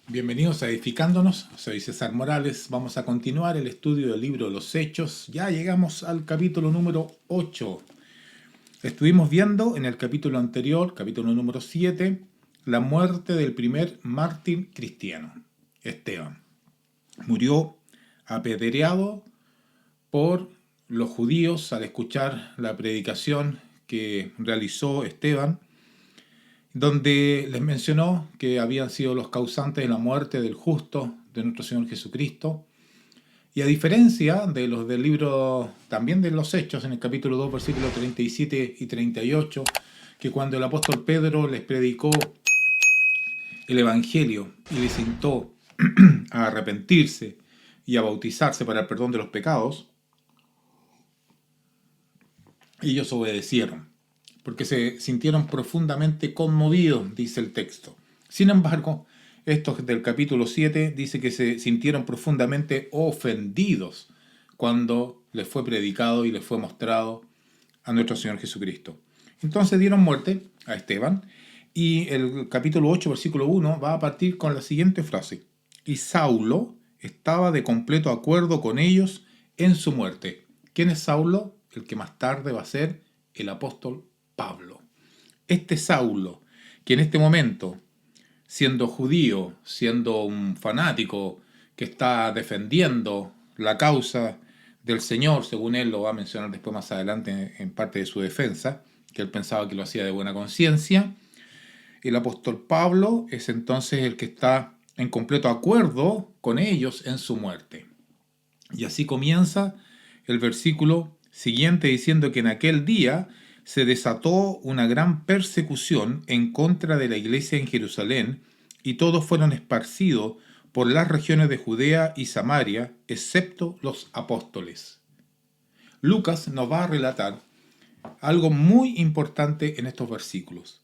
Bienvenidos a Edificándonos, soy César Morales. Vamos a continuar el estudio del libro Los Hechos. Ya llegamos al capítulo número 8. Estuvimos viendo en el capítulo anterior, capítulo número 7, la muerte del primer mártir cristiano, Esteban. Murió apedreado por los judíos al escuchar la predicación que realizó Esteban, donde les mencionó que habían sido los causantes de la muerte del justo de nuestro Señor Jesucristo. Y a diferencia de los del libro también de los Hechos, en el capítulo 2, versículos 37 y 38, que cuando el apóstol Pedro les predicó el Evangelio y les instó a arrepentirse y a bautizarse para el perdón de los pecados, ellos obedecieron, porque se sintieron profundamente conmovidos, dice el texto. Sin embargo, estos del capítulo 7 dice que se sintieron profundamente ofendidos cuando les fue predicado y les fue mostrado a nuestro Señor Jesucristo. Entonces dieron muerte a Esteban, y el capítulo 8, versículo 1, va a partir con la siguiente frase: y Saulo estaba de completo acuerdo con ellos en su muerte. ¿Quién es Saulo? El que más tarde va a ser el apóstol Pablo. Este Saulo, que en este momento, siendo judío, siendo un fanático que está defendiendo la causa del Señor, según él lo va a mencionar después más adelante en parte de su defensa, que él pensaba que lo hacía de buena conciencia, el apóstol Pablo es entonces el que está en completo acuerdo con ellos en su muerte. Y así comienza el versículo siguiente diciendo que en aquel día se desató una gran persecución en contra de la iglesia en Jerusalén, y todos fueron esparcidos por las regiones de Judea y Samaria, excepto los apóstoles. Lucas nos va a relatar algo muy importante en estos versículos.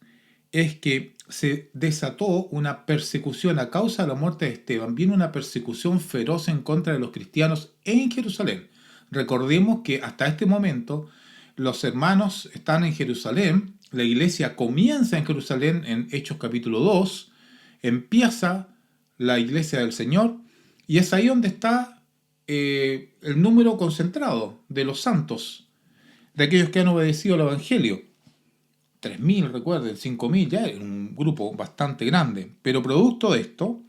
Es que se desató una persecución a causa de la muerte de Esteban. Viene una persecución feroz en contra de los cristianos en Jerusalén. Recordemos que hasta este momento los hermanos están en Jerusalén, la iglesia comienza en Jerusalén en Hechos capítulo 2, empieza la iglesia del Señor, y es ahí donde está el número concentrado de los santos, de aquellos que han obedecido al Evangelio. 3.000, recuerden, 5.000, ya es un grupo bastante grande. Pero producto de esto,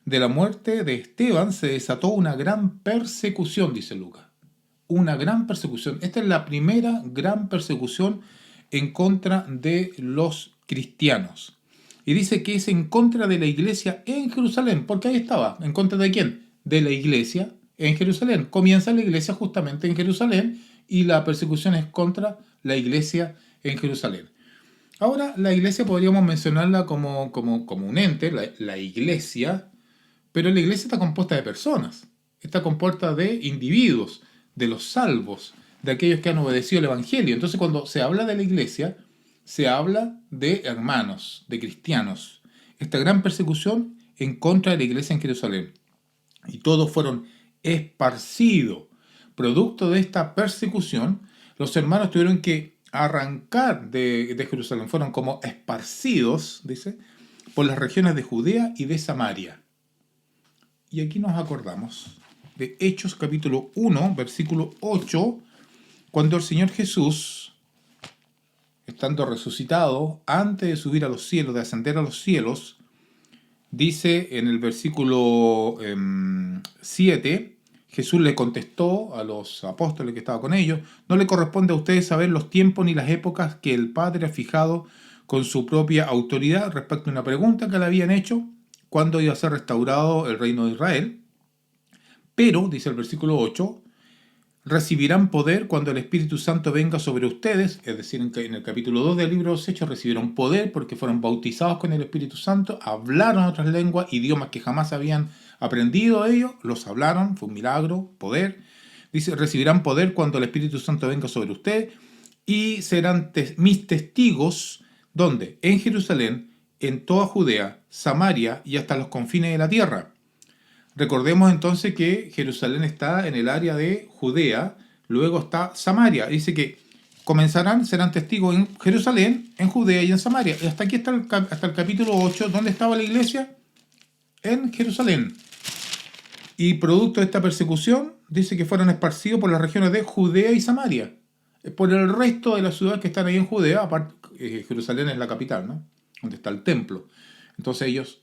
de la muerte de Esteban, se desató una gran persecución, dice Lucas. Una gran persecución. Esta es la primera gran persecución en contra de los cristianos. Y dice que es en contra de la iglesia en Jerusalén, porque ahí estaba. ¿En contra de quién? De la iglesia en Jerusalén. Comienza la iglesia justamente en Jerusalén, y la persecución es contra la iglesia en Jerusalén. Ahora, la iglesia podríamos mencionarla como un ente, la iglesia, pero la iglesia está compuesta de personas, está compuesta de individuos, de los salvos, de aquellos que han obedecido el Evangelio. Entonces, cuando se habla de la iglesia, se habla de hermanos, de cristianos. Esta gran persecución en contra de la iglesia en Jerusalén. Y todos fueron esparcidos. Producto de esta persecución, los hermanos tuvieron que arrancar de Jerusalén. Fueron como esparcidos, dice, por las regiones de Judea y de Samaria. Y aquí nos acordamos de Hechos capítulo 1, versículo 8, cuando el Señor Jesús, estando resucitado, antes de subir a los cielos, de ascender a los cielos, dice en el versículo 7, Jesús le contestó a los apóstoles que estaban con ellos: no le corresponde a ustedes saber los tiempos ni las épocas que el Padre ha fijado con su propia autoridad, respecto a una pregunta que le habían hecho: ¿cuándo iba a ser restaurado el reino de Israel? Pero, dice el versículo 8, recibirán poder cuando el Espíritu Santo venga sobre ustedes. Es decir, en el capítulo 2 del libro de los Hechos recibieron poder porque fueron bautizados con el Espíritu Santo, hablaron otras lenguas, idiomas que jamás habían aprendido ellos, los hablaron, fue un milagro, poder. Dice, recibirán poder cuando el Espíritu Santo venga sobre ustedes y serán mis testigos, ¿dónde? En Jerusalén, en toda Judea, Samaria y hasta los confines de la tierra. Recordemos entonces que Jerusalén está en el área de Judea, luego está Samaria. Dice que serán testigos en Jerusalén, en Judea y en Samaria. Y hasta aquí está hasta el capítulo 8. ¿Dónde estaba la iglesia? en Jerusalén. Y producto de esta persecución, dice que fueron esparcidos por las regiones de Judea y Samaria. Por el resto de las ciudades que están ahí en Judea, aparte, Jerusalén es la capital, ¿no? Donde está el templo. Entonces ellos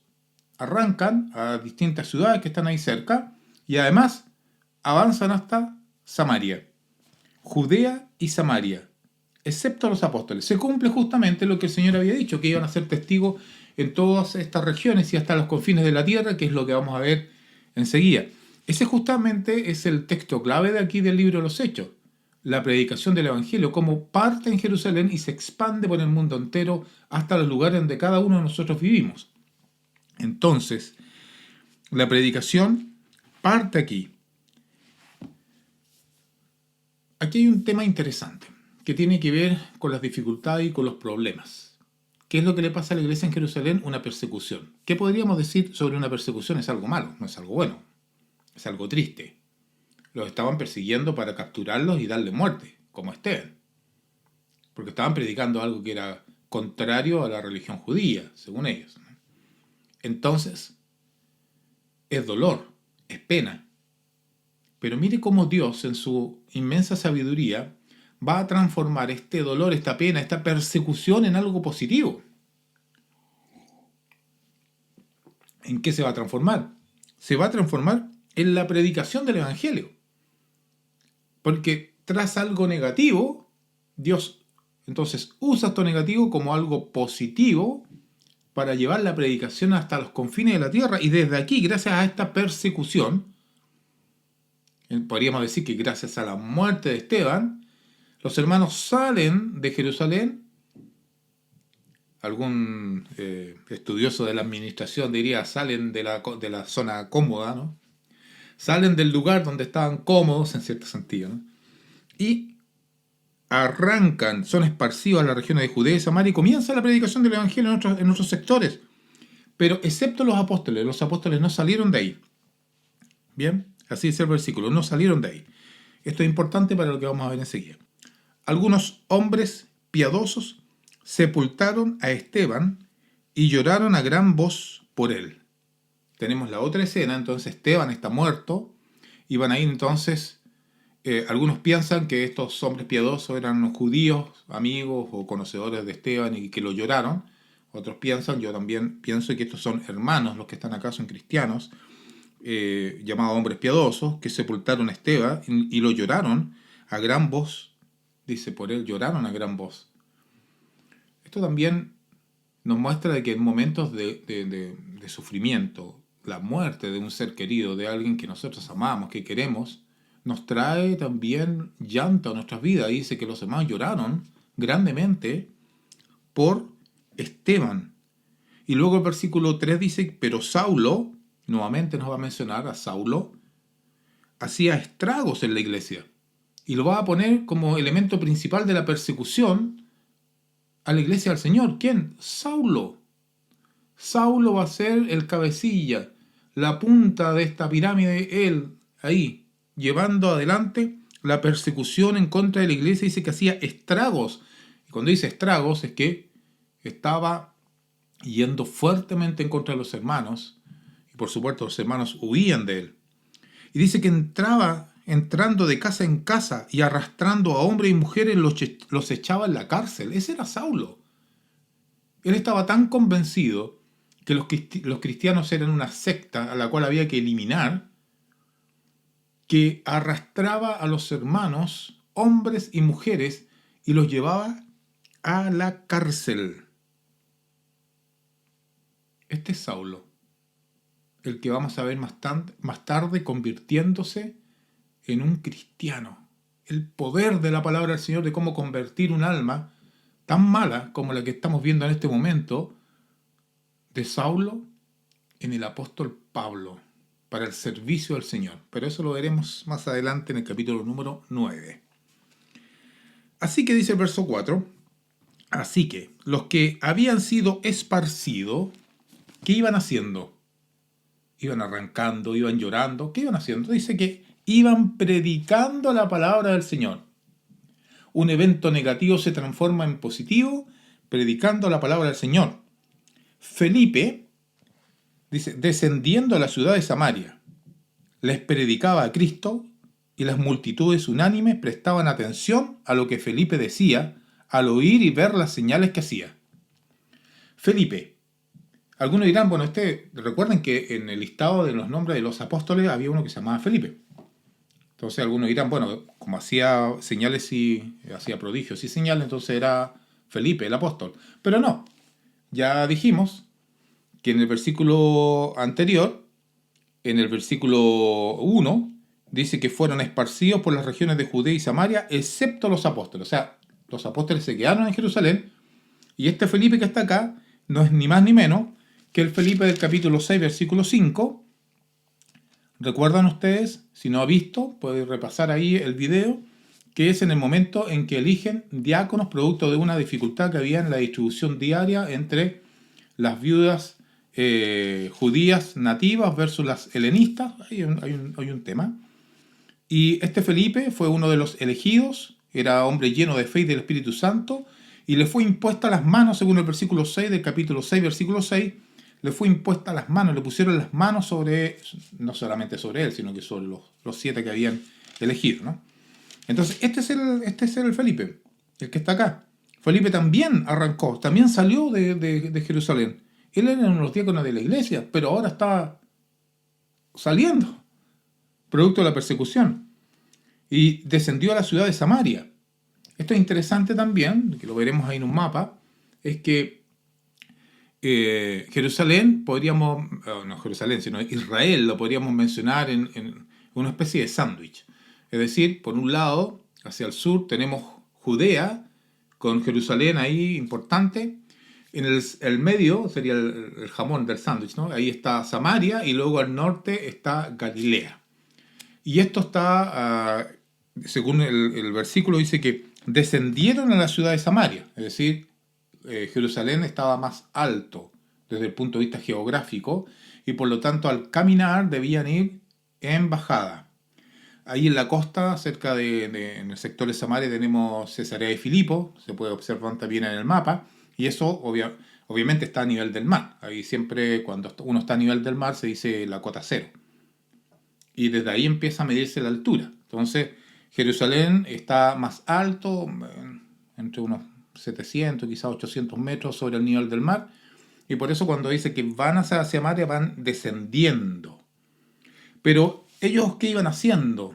arrancan a distintas ciudades que están ahí cerca y además avanzan hasta Samaria. Judea y Samaria, excepto los apóstoles. Se cumple justamente lo que el Señor había dicho, que iban a ser testigos en todas estas regiones y hasta los confines de la tierra, que es lo que vamos a ver enseguida. Ese justamente es el texto clave de aquí del libro de los Hechos. La predicación del Evangelio, cómo parte en Jerusalén y se expande por el mundo entero hasta los lugares donde cada uno de nosotros vivimos. Entonces, la predicación parte aquí. Aquí hay un tema interesante que tiene que ver con las dificultades y con los problemas. ¿Qué es lo que le pasa a la iglesia en Jerusalén? Una persecución. ¿Qué podríamos decir sobre una persecución? Es algo malo, no es algo bueno. Es algo triste. Los estaban persiguiendo para capturarlos y darle muerte, como Esteban. Porque estaban predicando algo que era contrario a la religión judía, según ellos. Entonces, es dolor, es pena. Pero mire cómo Dios, en su inmensa sabiduría, va a transformar este dolor, esta pena, esta persecución en algo positivo. ¿En qué se va a transformar? Se va a transformar en la predicación del Evangelio. Porque tras algo negativo, Dios entonces usa esto negativo como algo positivo para llevar la predicación hasta los confines de la tierra. Y desde aquí, gracias a esta persecución, podríamos decir que gracias a la muerte de Esteban, los hermanos salen de Jerusalén. Algún estudioso de la administración diría, salen de la zona cómoda, ¿no? Salen del lugar donde estaban cómodos, en cierto sentido, ¿no? Y arrancan, son esparcidos a las regiones de Judea y Samaria y comienza la predicación del Evangelio en otros sectores. Pero excepto los apóstoles no salieron de ahí. Bien, así dice el versículo, no salieron de ahí. Esto es importante para lo que vamos a ver enseguida. Algunos hombres piadosos sepultaron a Esteban y lloraron a gran voz por él. Tenemos la otra escena, entonces Esteban está muerto y van a ir entonces, algunos piensan que estos hombres piadosos eran judíos, amigos o conocedores de Esteban y que lo lloraron. Otros piensan, yo también pienso que estos son hermanos, los que están acá son cristianos, llamados hombres piadosos, que sepultaron a Esteban y lo lloraron a gran voz. Dice, por él lloraron a gran voz. Esto también nos muestra de que en momentos de sufrimiento, la muerte de un ser querido, de alguien que nosotros amamos, que queremos, nos trae también llanto a nuestras vidas. Dice que los hermanos lloraron grandemente por Esteban. Y luego el versículo 3 dice, pero Saulo, nuevamente nos va a mencionar a Saulo, hacía estragos en la iglesia. Y lo va a poner como elemento principal de la persecución a la iglesia del Señor. ¿Quién? Saulo. Saulo va a ser el cabecilla, la punta de esta pirámide, él, ahí, llevando adelante la persecución en contra de la iglesia. Dice que hacía estragos. Y cuando dice estragos es que estaba yendo fuertemente en contra de los hermanos. Y por supuesto los hermanos huían de él. Y dice que entrando de casa en casa y arrastrando a hombres y mujeres, los echaba en la cárcel. Ese era Saulo. Él estaba tan convencido que los cristianos eran una secta a la cual había que eliminar, que arrastraba a los hermanos, hombres y mujeres, y los llevaba a la cárcel. Este es Saulo, el que vamos a ver más tarde convirtiéndose en un cristiano. El poder de la palabra del Señor de cómo convertir un alma tan mala como la que estamos viendo en este momento de Saulo en el apóstol Pablo para el servicio del Señor. Pero eso lo veremos más adelante en el capítulo número 9. Así que dice el verso 4, así que los que habían sido esparcidos, ¿qué iban haciendo? Iban arrancando, iban llorando. ¿Qué iban haciendo? Dice que iban predicando la palabra del Señor. Un evento negativo se transforma en positivo predicando la palabra del Señor. Felipe Dice, descendiendo a la ciudad de Samaria, les predicaba a Cristo y las multitudes unánimes prestaban atención a lo que Felipe decía al oír y ver las señales que hacía. Felipe. Algunos dirán, bueno, recuerden que en el listado de los nombres de los apóstoles había uno que se llamaba Felipe. Entonces algunos dirán, bueno, como hacía señales y hacía prodigios y señales, entonces era Felipe, el apóstol. Pero no, ya dijimos que en el versículo anterior, en el versículo 1, dice que fueron esparcidos por las regiones de Judea y Samaria, excepto los apóstoles. O sea, los apóstoles se quedaron en Jerusalén, y este Felipe que está acá no es ni más ni menos que el Felipe del capítulo 6, versículo 5. ¿Recuerdan ustedes? Si no ha visto, puede repasar ahí el video, que es en el momento en que eligen diáconos producto de una dificultad que había en la distribución diaria entre las viudas judías nativas versus las helenistas. Hay un tema. Y este Felipe fue uno de los elegidos, era hombre lleno de fe y del Espíritu Santo, y le fue impuesta las manos, según el versículo 6 del capítulo 6, versículo 6, le fue impuesta las manos, le pusieron las manos sobre, no solamente sobre él, sino que sobre los 7 que habían elegido, ¿no? Entonces, este es el Felipe, el que está acá. Felipe también arrancó, también salió de Jerusalén. Él era uno de los diáconos de la iglesia, pero ahora está saliendo, producto de la persecución. Y descendió a la ciudad de Samaria. Esto es interesante también, que lo veremos ahí en un mapa, es que Jerusalén, no Jerusalén, sino Israel, lo podríamos mencionar en una especie de sándwich. Es decir, por un lado, hacia el sur tenemos Judea, con Jerusalén ahí importante. En el medio sería el jamón del sándwich, ¿no? Ahí está Samaria, y luego al norte está Galilea. Y esto está, según el versículo, dice que descendieron a la ciudad de Samaria, es decir, Jerusalén estaba más alto desde el punto de vista geográfico, y por lo tanto al caminar debían ir en bajada. Ahí en la costa, cerca en el sector de Samaria, tenemos Cesarea de Filipo, se puede observar también en el mapa, y eso obviamente está a nivel del mar. Ahí siempre cuando uno está a nivel del mar se dice la cota cero. Y desde ahí empieza a medirse la altura. Entonces, Jerusalén está más alto, entre unos 700, quizás 800 metros sobre el nivel del mar, y por eso cuando dice que van hacia Samaria van descendiendo. Pero ellos, ¿qué iban haciendo?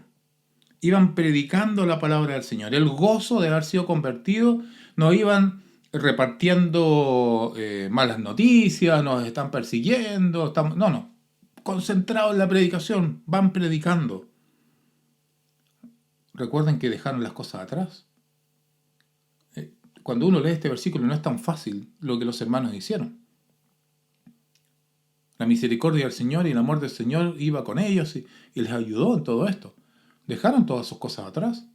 Iban predicando la palabra del Señor. El gozo de haber sido convertidos, no iban repartiendo malas noticias, nos están persiguiendo, no. Concentrados en la predicación, van predicando. Recuerden que dejaron las cosas atrás. Cuando uno lee este versículo no es tan fácil lo que los hermanos hicieron. La misericordia del Señor y el amor del Señor iba con ellos y les ayudó en todo esto. Dejaron todas sus cosas atrás.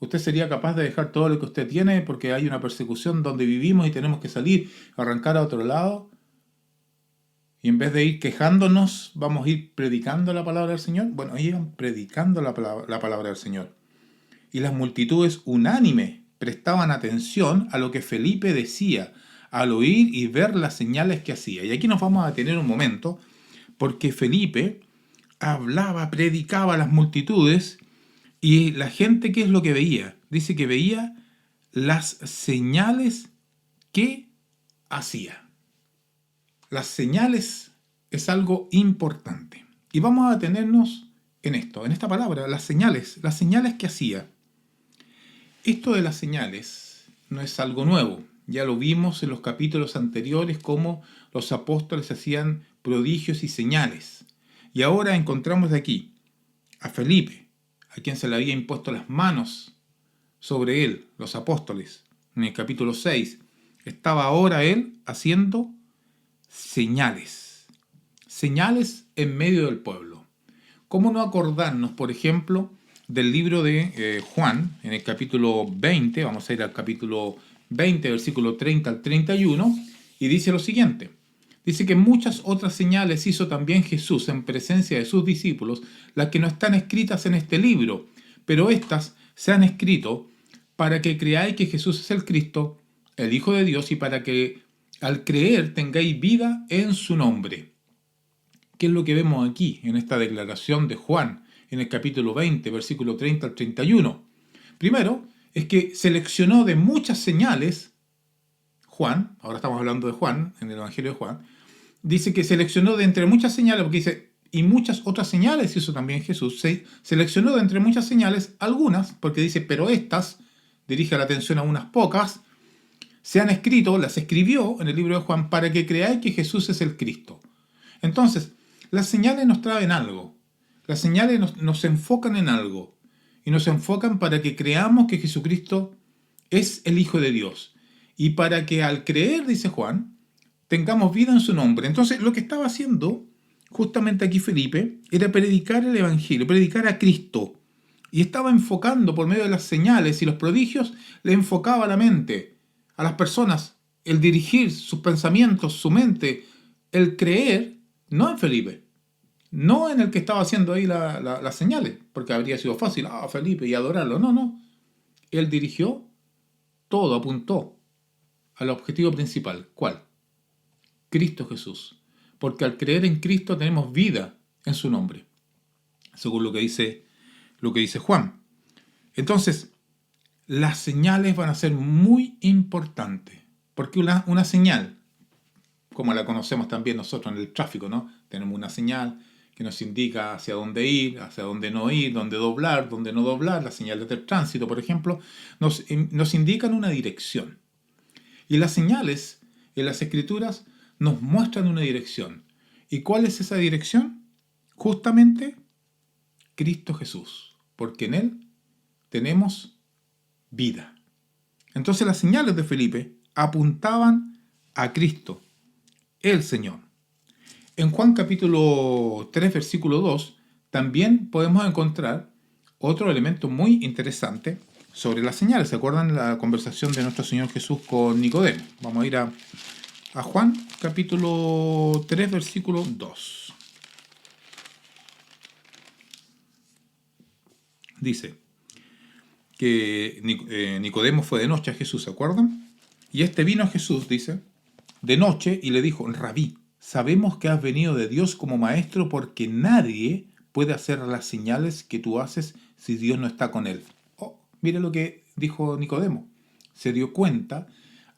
¿Usted sería capaz de dejar todo lo que usted tiene porque hay una persecución donde vivimos y tenemos que salir, arrancar a otro lado? Y en vez de ir quejándonos, vamos a ir predicando la palabra del Señor. Bueno, ellos iban predicando la palabra del Señor. Y las multitudes unánimes prestaban atención a lo que Felipe decía, al oír y ver las señales que hacía. Y aquí nos vamos a detener un momento, porque Felipe hablaba, predicaba a las multitudes, y la gente, ¿qué es lo que veía? Dice que veía las señales que hacía. Las señales es algo importante. Y vamos a detenernos en esto, en esta palabra, las señales que hacía. Esto de las señales no es algo nuevo. Ya lo vimos en los capítulos anteriores, cómo los apóstoles hacían prodigios y señales. Y ahora encontramos de aquí a Felipe, a quien se le había impuesto las manos sobre él, los apóstoles. En el capítulo 6 estaba ahora él haciendo señales. Señales en medio del pueblo. ¿Cómo no acordarnos, por ejemplo, del libro de Juan, en el capítulo 20, vamos a ir al capítulo 20, versículo 30 al 31, y dice lo siguiente. Dice que muchas otras señales hizo también Jesús en presencia de sus discípulos, las que no están escritas en este libro, pero estas se han escrito para que creáis que Jesús es el Cristo, el Hijo de Dios, y para que al creer tengáis vida en su nombre. ¿Qué es lo que vemos aquí en esta declaración de Juan en el capítulo 20, versículo 30 al 31? Primero, es que seleccionó de muchas señales, Juan, ahora estamos hablando de Juan, en el Evangelio de Juan, dice que seleccionó de entre muchas señales, porque dice, y muchas otras señales hizo también Jesús, seleccionó de entre muchas señales algunas, porque dice, pero estas, dirige la atención a unas pocas, se han escrito, las escribió en el libro de Juan, para que creáis que Jesús es el Cristo. Entonces, las señales nos traen algo, las señales nos enfocan en algo, y nos enfocan para que creamos que Jesucristo es el Hijo de Dios, y para que al creer, dice Juan, tengamos vida en su nombre. Entonces, lo que estaba haciendo justamente aquí Felipe era predicar el Evangelio, predicar a Cristo, y estaba enfocando por medio de las señales y los prodigios, le enfocaba la mente a las personas, el dirigir sus pensamientos, su mente, el creer, no en Felipe, no en el que estaba haciendo ahí las señales, porque habría sido fácil, Felipe, y adorarlo. No, no. Él dirigió todo, apuntó al objetivo principal. ¿Cuál? Cristo Jesús. Porque al creer en Cristo tenemos vida en su nombre, según lo que dice Juan. Entonces, las señales van a ser muy importantes, porque una señal, como la conocemos también nosotros en el tráfico, ¿no? Tenemos una señal que nos indica hacia dónde ir, hacia dónde no ir, dónde doblar, dónde no doblar. Las señales del tránsito, por ejemplo, nos indican una dirección. Y las señales en las Escrituras nos muestran una dirección. ¿Y cuál es esa dirección? Justamente Cristo Jesús, porque en Él tenemos vida. Entonces las señales de Felipe apuntaban a Cristo, el Señor. En Juan capítulo 3, versículo 2, también podemos encontrar otro elemento muy interesante sobre las señales. ¿Se acuerdan la conversación de nuestro Señor Jesús con Nicodemo? Vamos a ir a Juan capítulo 3, versículo 2. Dice que Nicodemo fue de noche a Jesús, ¿se acuerdan? Y este vino a Jesús, dice, de noche y le dijo, Rabí, sabemos que has venido de Dios como maestro porque nadie puede hacer las señales que tú haces si Dios no está con él. Mire lo que dijo Nicodemo. Se dio cuenta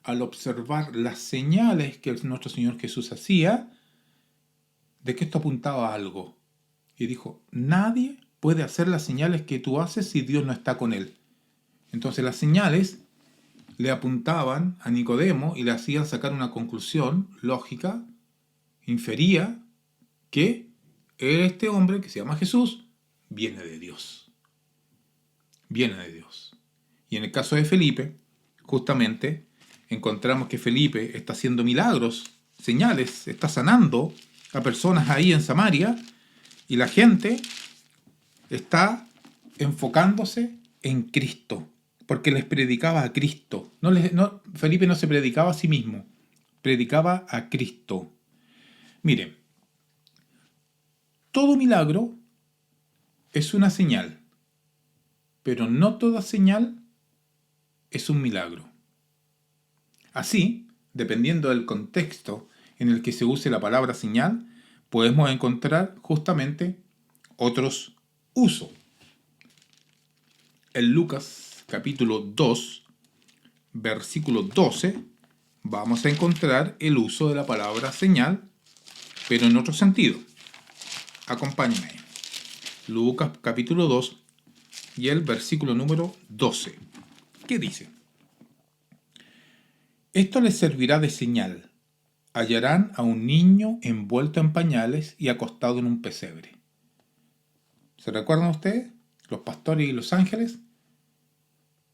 al observar las señales que nuestro Señor Jesús hacía de que esto apuntaba a algo. Y dijo, nadie puede hacer las señales que tú haces si Dios no está con él. Entonces las señales le apuntaban a Nicodemo y le hacían sacar una conclusión lógica, infería que este hombre que se llama Jesús viene de Dios. Viene de Dios. Y en el caso de Felipe, justamente, encontramos que Felipe está haciendo milagros, señales, está sanando a personas ahí en Samaria y la gente está enfocándose en Cristo, porque les predicaba a Cristo. Felipe no se predicaba a sí mismo, predicaba a Cristo. Miren, todo milagro es una señal, pero no toda señal es un milagro. Así, dependiendo del contexto en el que se use la palabra señal, podemos encontrar justamente otros usos. En Lucas capítulo 2, versículo 12, vamos a encontrar el uso de la palabra señal, pero en otro sentido. Acompáñenme. Lucas capítulo 2 y el versículo número 12. ¿Qué dice? Esto les servirá de señal. Hallarán a un niño envuelto en pañales y acostado en un pesebre. ¿Se recuerdan ustedes? Los pastores y los ángeles.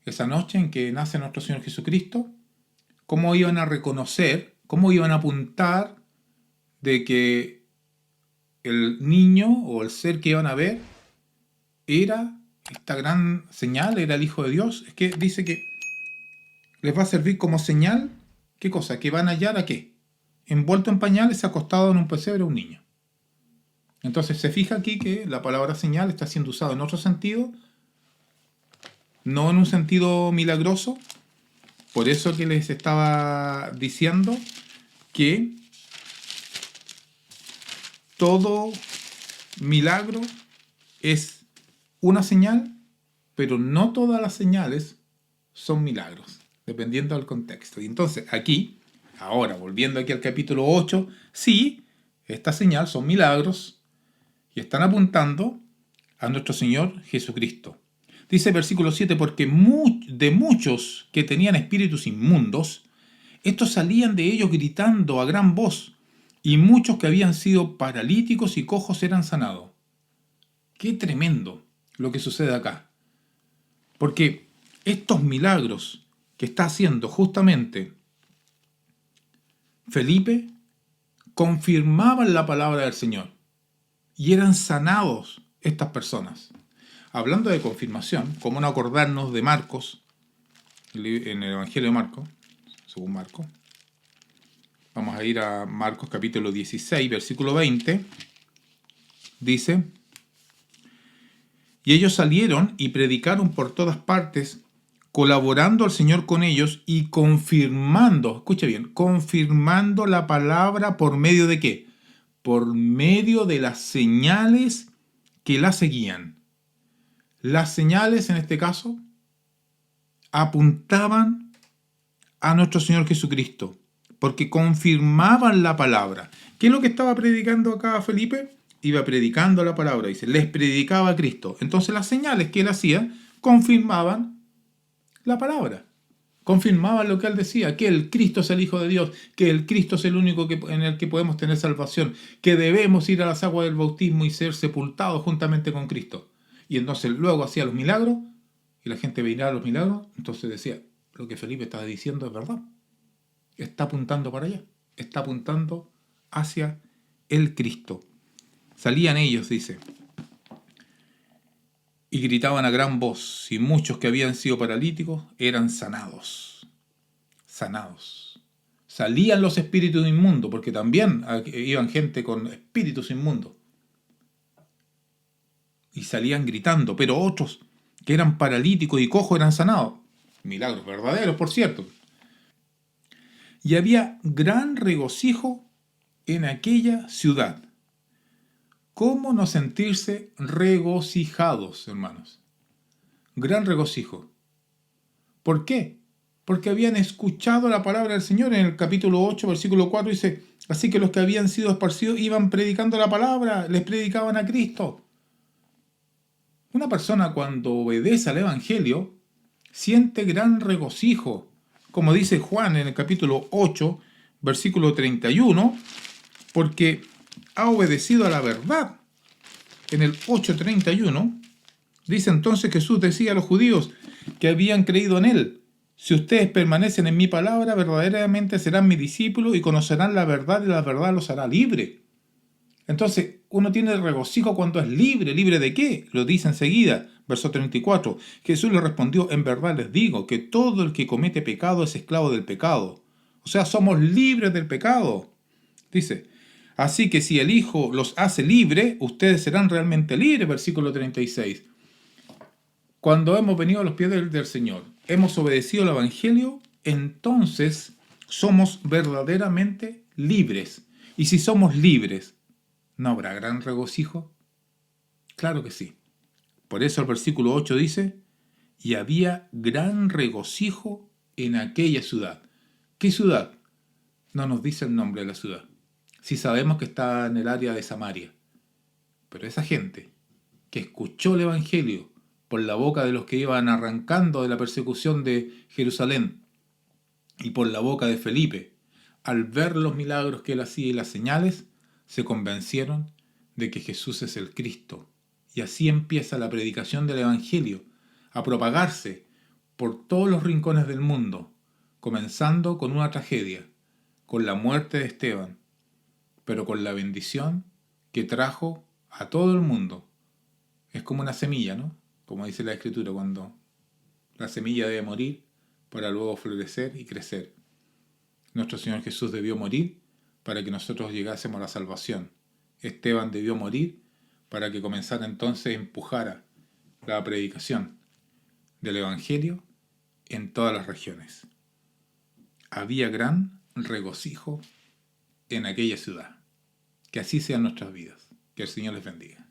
Esa noche en que nace nuestro Señor Jesucristo. ¿Cómo iban a reconocer, cómo iban a apuntar de que el niño o el ser que iban a ver era esta gran señal, era el Hijo de Dios? Es que dice que les va a servir como señal, ¿qué cosa? Que van a hallar a qué? Envuelto en pañales, acostado en un pesebre un niño. Entonces se fija aquí que la palabra señal está siendo usada en otro sentido, no en un sentido milagroso. Por eso que les estaba diciendo que todo milagro es una señal, pero no todas las señales son milagros, dependiendo del contexto. Y entonces aquí, ahora volviendo aquí al capítulo 8, sí, esta señal son milagros y están apuntando a nuestro Señor Jesucristo. Dice el versículo 7, porque de muchos que tenían espíritus inmundos, estos salían de ellos gritando a gran voz, y muchos que habían sido paralíticos y cojos eran sanados. Qué tremendo lo que sucede acá. Porque estos milagros que está haciendo justamente Felipe confirmaban la palabra del Señor y eran sanados estas personas. Hablando de confirmación, ¿cómo no acordarnos de Marcos, en el Evangelio de Marcos, según Marcos? Vamos a ir a Marcos capítulo 16, versículo 20. Dice: y ellos salieron y predicaron por todas partes, colaborando al Señor con ellos y confirmando, escuche bien, confirmando la palabra por medio de ¿qué? Por medio de las señales que la seguían. Las señales, en este caso, apuntaban a nuestro Señor Jesucristo, porque confirmaban la palabra. ¿Qué es lo que estaba predicando acá Felipe? Iba predicando la palabra, dice, les predicaba a Cristo. Entonces las señales que él hacía confirmaban la palabra. Confirmaban lo que él decía, que el Cristo es el Hijo de Dios, que el Cristo es el único en el que podemos tener salvación, que debemos ir a las aguas del bautismo y ser sepultados juntamente con Cristo. Y entonces luego hacía los milagros, y la gente veía los milagros, entonces decía, lo que Felipe estaba diciendo es verdad. Está apuntando para allá, está apuntando hacia el Cristo. Salían ellos, dice, y gritaban a gran voz, y muchos que habían sido paralíticos eran sanados. Sanados. Salían los espíritus inmundos, porque también iban gente con espíritus inmundos. Y salían gritando, pero otros que eran paralíticos y cojos eran sanados. Milagros verdaderos, por cierto. Y había gran regocijo en aquella ciudad. ¿Cómo no sentirse regocijados, hermanos? Gran regocijo. ¿Por qué? Porque habían escuchado la palabra del Señor. En el capítulo 8, versículo 4 dice, así que los que habían sido esparcidos iban predicando la palabra, les predicaban a Cristo. Una persona cuando obedece al Evangelio siente gran regocijo. Como dice Juan en el capítulo 8, versículo 31, porque ha obedecido a la verdad. En el 8:31 dice entonces Jesús decía a los judíos que habían creído en él: si ustedes permanecen en mi palabra, verdaderamente serán mis discípulos y conocerán la verdad, y la verdad los hará libre. Entonces uno tiene regocijo cuando es libre. ¿Libre de qué? Lo dice enseguida, verso 34. Jesús le respondió: en verdad les digo que todo el que comete pecado es esclavo del pecado. O sea, somos libres del pecado. Dice, así que si el Hijo los hace libres, ustedes serán realmente libres, versículo 36. Cuando hemos venido a los pies del Señor, hemos obedecido al Evangelio, entonces somos verdaderamente libres. Y si somos libres, ¿no habrá gran regocijo? Claro que sí. Por eso el versículo 8 dice, y había gran regocijo en aquella ciudad. ¿Qué ciudad? No nos dice el nombre de la ciudad. Sí sabemos que está en el área de Samaria. Pero esa gente que escuchó el Evangelio por la boca de los que iban arrancando de la persecución de Jerusalén y por la boca de Felipe, al ver los milagros que él hacía y las señales, se convencieron de que Jesús es el Cristo. Y así empieza la predicación del Evangelio a propagarse por todos los rincones del mundo, comenzando con una tragedia, con la muerte de Esteban, pero con la bendición que trajo a todo el mundo. Es como una semilla, ¿no? Como dice la Escritura, cuando la semilla debe morir para luego florecer y crecer. Nuestro Señor Jesús debió morir para que nosotros llegásemos a la salvación. Esteban debió morir para que comenzara entonces a empujar la predicación del Evangelio en todas las regiones. Había gran regocijo en aquella ciudad. Que así sean nuestras vidas. Que el Señor les bendiga.